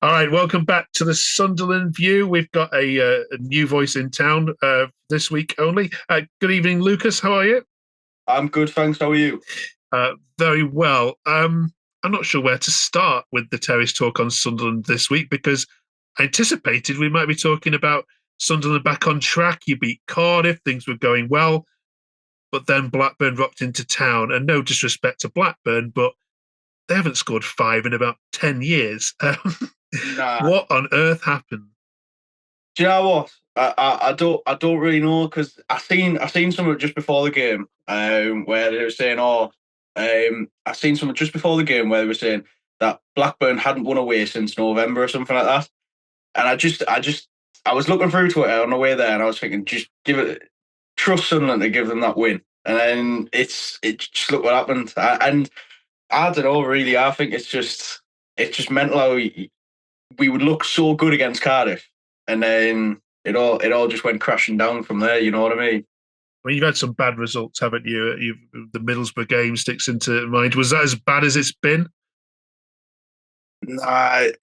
All right, welcome back to the Sunderland View. We've got a new voice in town this week only. Good evening, Lucas. How are you? I'm good, thanks. How are you? Very well. I'm not sure where to start with the terrace talk on Sunderland this week because I anticipated we might be talking about Sunderland back on track. You beat Cardiff, things were going well, but then Blackburn rocked into town. And no disrespect to Blackburn, but they haven't scored five in about 10 years. Nah. What on earth happened? Do you know what? I don't really know because I seen something just before the game where they were saying I seen something just before the game where they were saying that Blackburn hadn't won away since November or something like that. And I was looking through Twitter on the way there and I was thinking just give it trust Sunderland to give them that win. And then it just look what happened. And I don't know really. I think it's just mental how we would look so good against Cardiff, and then it all just went crashing down from there. You know what I mean? Well, you've had some bad results, haven't you? The Middlesbrough game sticks into mind. Was that as bad as it's been?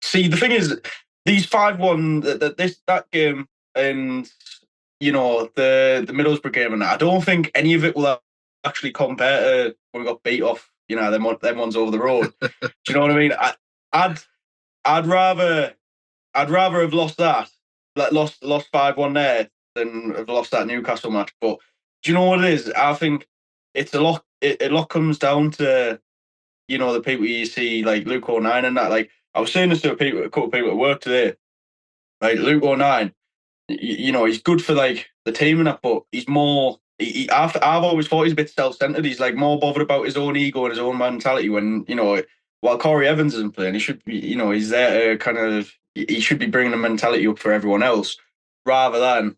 See, the thing is, these 5-1 that game, and the Middlesbrough game, and I don't think any of it will actually compare to when we got beat off. Them ones over the road. Do you know what I mean? I'd I'd rather I'd rather have lost that, like lost 5-1 there, than have lost that Newcastle match. But do you know what it is? I think it's a lot. It a lot comes down to the people you see like Luke O'Nien and that. Like I was saying this to a couple of people at work today. Like Luke O'Nien, he's good for like the team and that, but he's more. I've always thought he's a bit self-centered. He's like more bothered about his own ego and his own mentality. When while Corey Evans isn't playing, he should be. He's there to kind of. He should be bringing a mentality up for everyone else, rather than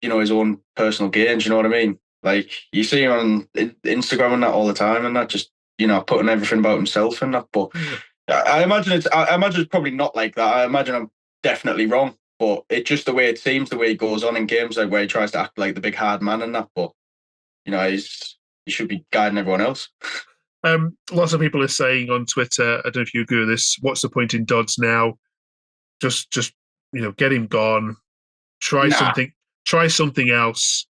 his own personal gains. You know what I mean? Like you see him on Instagram and that all the time, and that just putting everything about himself and that. But Yeah. I imagine it's probably not like that. I imagine I'm definitely wrong, but it's just the way it seems, the way he goes on in games, like where he tries to act like the big hard man and that. But he should be guiding everyone else. Lots of people are saying on Twitter, I don't know if you agree with this. What's the point in Dodds now? Just get him gone. Try Nah. something. Try something else.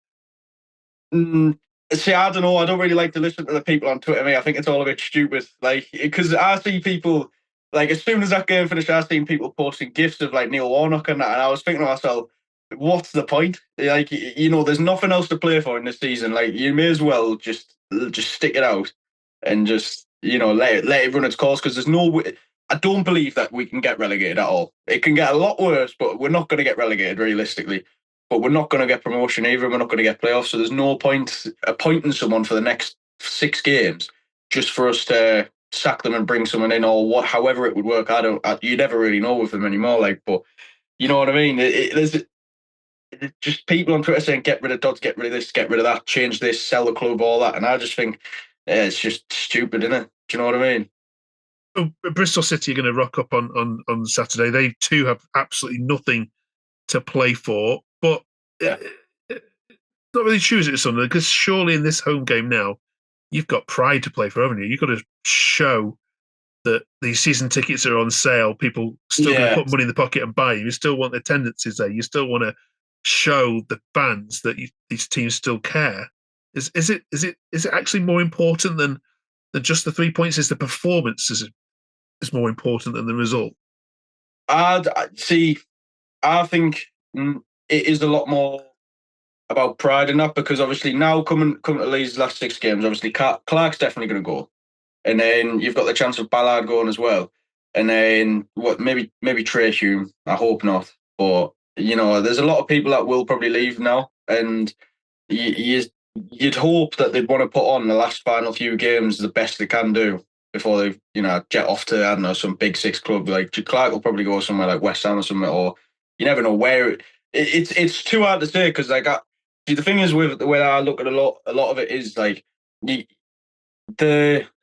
Mm, See, I don't know. I don't really like to listen to the people on Twitter. I think it's all a bit stupid. Like, because I see people, like, as soon as that game finished, I seen people posting gifs of like Neil Warnock and that, and I was thinking to myself, what's the point? Like, there's nothing else to play for in this season. Like, you may as well just stick it out and just let it run its course because there's no way. I don't believe that we can get relegated at all. It can get a lot worse, but we're not going to get relegated realistically, but we're not going to get promotion either. We're not going to get playoffs. So there's no point appointing someone for the next 6 games just for us to sack them and bring someone in or what, however it would work. You never really know with them anymore. Like, but you know what I mean? There's just people on Twitter saying, get rid of Dodds, get rid of this, get rid of that, change this, sell the club, all that. And I just think it's just stupid, isn't it? Do you know what I mean? Bristol City are going to rock up on Saturday. They too have absolutely nothing to play for, but Yeah. not really choose it Sunderland because surely in this home game now you've got pride to play for, haven't you? You've got to show that these season tickets are on sale. People still going to Yeah. put money in the pocket and buy. You still want the attendances there. You still want to show the fans that these teams still care. Is it actually more important than just the 3 points? Is the performance is more important than the result? I see. I think it is a lot more about pride in that because obviously now coming to these last 6 games, obviously Clark's definitely going to go, and then you've got the chance of Ballard going as well, and then what maybe Trey Hume. I hope not, but there's a lot of people that will probably leave now, and you you'd hope that they'd want to put on the last final few games the best they can do before they jet off to, I don't know, some big six club. Like Clark will probably go somewhere like West Ham or something, or you never know where. It's too hard to say because see, the thing is with the way I look at a lot of it is like the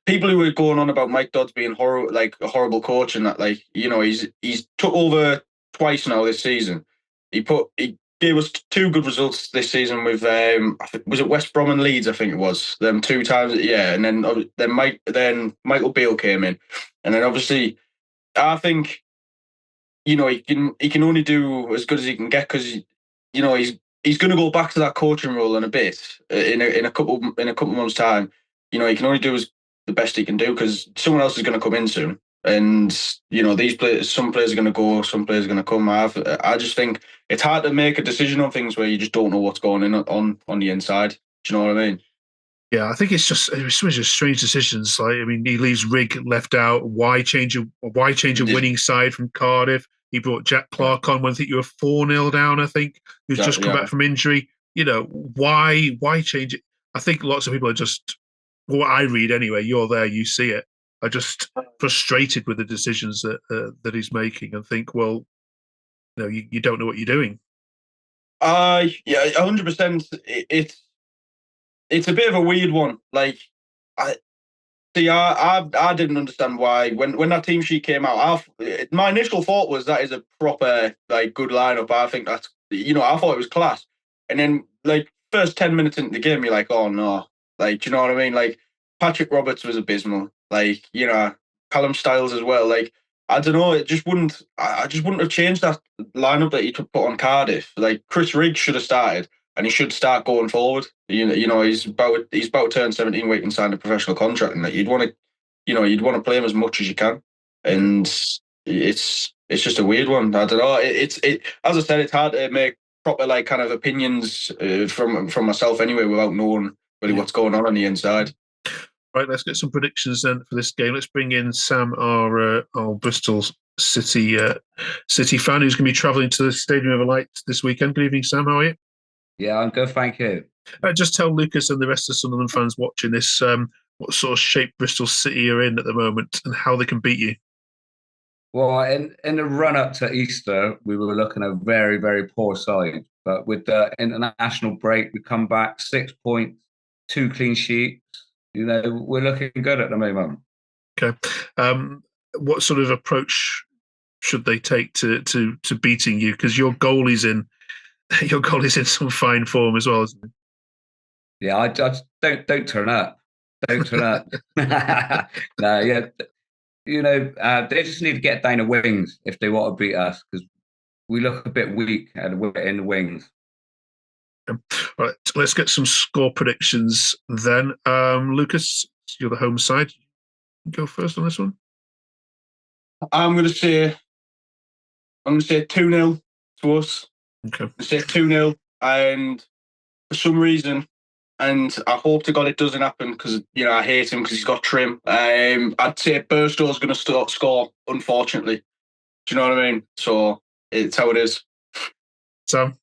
people who were going on about Mike Dodds being like a horrible coach and that, like he's took over twice now this season. He gave us 2 good results this season with was it West Brom and Leeds? I think it was them 2 times. Yeah, and then Michael Beale came in, and then obviously I think he can only do as good as he can get because he's going to go back to that coaching role in a bit in a couple months time. He can only do the best he can do because someone else is going to come in soon. And these players, some players are going to go, some players are going to come. I just think it's hard to make a decision on things where you just don't know what's going on the inside. Do you know what I mean? Yeah, I think it's just strange decisions. Like, I mean, he leaves Rigg left out. Why change a winning side from Cardiff? He brought Jack Clark on when I think you were 4-0 down. I think who's just come back from injury. Why change it? I think lots of people are just what I read anyway. You're there, you see it. Are just frustrated with the decisions that he's making and think, well, you don't know what you're doing. Yeah, 100%. It's a bit of a weird one. Like, I didn't understand why when that team sheet came out. My initial thought was that is a proper good lineup. I think that's I thought it was class. And then first 10 minutes into the game, you're like, oh no, do you know what I mean? Like Patrick Roberts was abysmal. Callum Styles as well. I don't know. It just wouldn't. I just wouldn't have changed that lineup that he put on Cardiff. Chris Rigg should have started. And he should start going forward. He's about to turn 17 where he can sign a professional contract, and you'd want to play him as much as you can. And it's just a weird one. I don't know. It as I said, it's hard to make proper kind of opinions from myself anyway without knowing really what's going on the inside. Right, let's get some predictions then for this game. Let's bring in Sam, our Bristol City fan, who's going to be travelling to the Stadium of Light this weekend. Good evening, Sam. How are you? Yeah, I'm good, thank you. Just tell Lucas and the rest of Sunderland fans watching this what sort of shape Bristol City are in at the moment and how they can beat you. Well, in the run-up to Easter, we were looking at a very, very poor side. But with the international break, we come back 6 points, 2 clean sheets. We're looking good at the moment. Okay. What sort of approach should they take to beating you? Because your goal is in some fine form as well, isn't it? Yeah, I just don't turn up. Don't turn up. No, yeah. They just need to get down the wings if they want to beat us because we look a bit weak in the wings. Right, let's get some score predictions then. Lucas, you're the home side. Go first on this one. I'm going to say 2-0 to us. Okay. I say 2-0, and for some reason, and I hope to God it doesn't happen because I hate him because he's got trim. I'd say Burstow's going to score, unfortunately. Do you know what I mean? So it's how it is. Sam?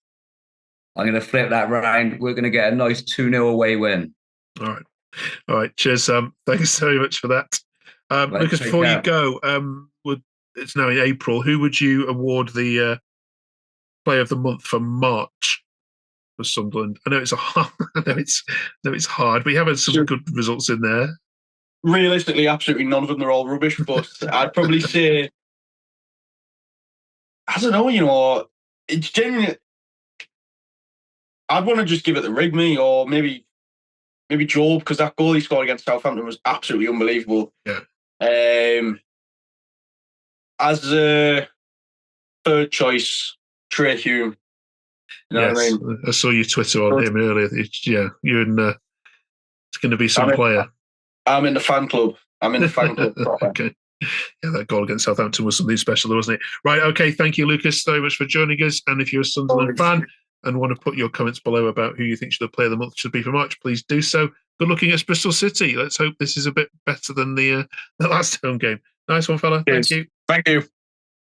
I'm going to flip that round. We're going to get a nice 2-0 away win. All right. Cheers, Sam. Thanks very much for that. Lucas, before you go, it's now in April. Who would you award the Player of the Month for March for Sunderland? I know it's hard, but you have had some good results in there. Realistically, absolutely none of them. They're all rubbish. But I'd probably say, I don't know. It's genuinely. I'd want to just give it to Rigg, or maybe Job, because that goal he scored against Southampton was absolutely unbelievable. Yeah. As a third choice, Trey Hume. You know what I mean? I saw your Twitter on him earlier. You're in. It's going to be some player. I'm in the fan club. Okay. Yeah, that goal against Southampton was something special, wasn't it? Right. Okay. Thank you, Lucas, very much for joining us. And if you're a Sunderland fan and want to put your comments below about who you think should the Player of the Month should be for March, please do so. Good looking at Bristol City. Let's hope this is a bit better than the last home game. Nice one, fella. Cheers. Thank you. Thank you.